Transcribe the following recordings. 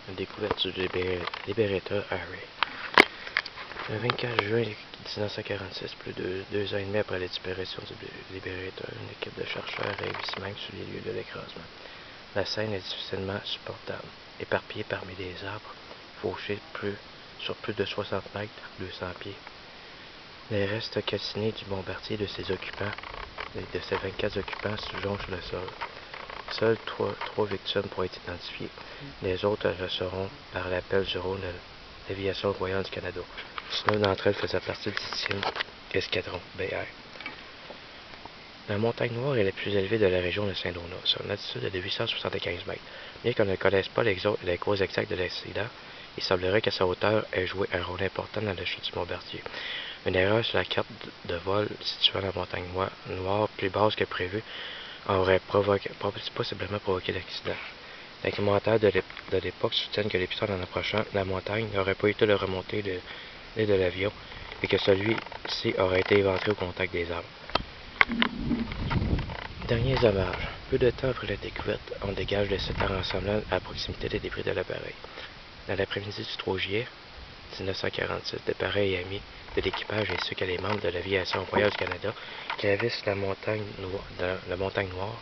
Une découverte du Liberator Harry. Le 24 juin 1946, plus de 2 ans et demi après la disparition du Liberator, une équipe de chercheurs réussit même sur les lieux de l'écrasement. La scène est difficilement supportable. Éparpillée parmi les arbres, fauchés sur plus de 60 mètres, 200 pieds. Les restes calcinés du bombardier et de ses 24 occupants jonchent le sol. Seules trois victimes pourront être identifiées. Les autres le seront par l'appel du rôle de l'Aviation royale du Canada. 9 d'entre elles faisaient partie du 10e escadron BR. La montagne Noire est la plus élevée de la région de Saint-Donat. Son altitude est de 875 mètres. Bien qu'on ne connaisse pas les causes exactes de l'accident, il semblerait que sa hauteur ait joué un rôle important dans la chute du bombardier. Une erreur sur la carte de vol situant la montagne Noire plus basse que prévu aurait possiblement provoqué l'accident. Les commentaires de l'époque soutiennent que les pilotes, en approchant la montagne, n'auraient pas eu le remonter de l'aile de l'avion et que celui-ci aurait été éventré au contact des arbres. Derniers hommages. Peu de temps après la découverte, on dégage le site en rassemblant à proximité des débris de l'appareil. Dans l'après-midi du 3 juillet 1946, des parents et amis de l'équipage ainsi que les membres de l'Aviation royale du Canada gravissent la montagne Noire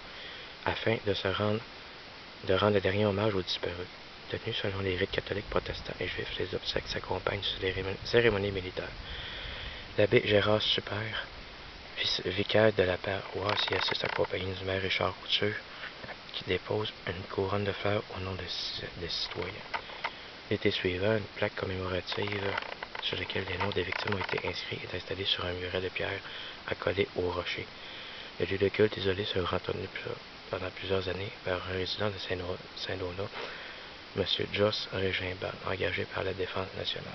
afin de rendre le dernier hommage aux disparus. Tenu selon les rites catholiques, protestants et juifs, les obsèques s'accompagnent sur les cérémonies militaires. L'abbé Gérard Super, vicaire de la paroisse, y assiste accompagné du maire Richard Couture, qui dépose une couronne de fleurs au nom des citoyens. L'été suivant, une plaque commémorative sur laquelle les noms des victimes ont été inscrits est installée sur un muret de pierre accolé au rocher. Le lieu de culte isolé sera entretenu pendant plusieurs années par un résident de Saint-Donat, M. Jos Régimban, engagé par la Défense nationale.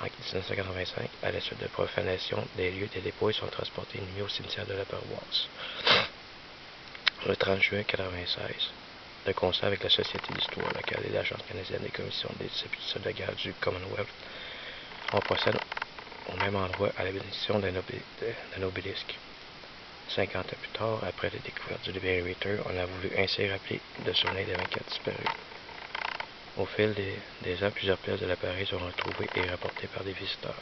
En 1985, à la suite de profanation, des lieux des dépouilles sont transportés et mis au cimetière de la paroisse. Le 30 juin 1996, de concert avec la Société d'histoire locale et l'Agence canadienne des commissions des sépultures de guerre du Commonwealth, on procède au même endroit à la bénédiction d'un obélisque. 50 ans plus tard, après la découverte du Liberator, on a voulu ainsi rappeler le souvenir des 24 disparus. Au fil des ans, plusieurs pièces de l'appareil sont retrouvées et rapportées par des visiteurs.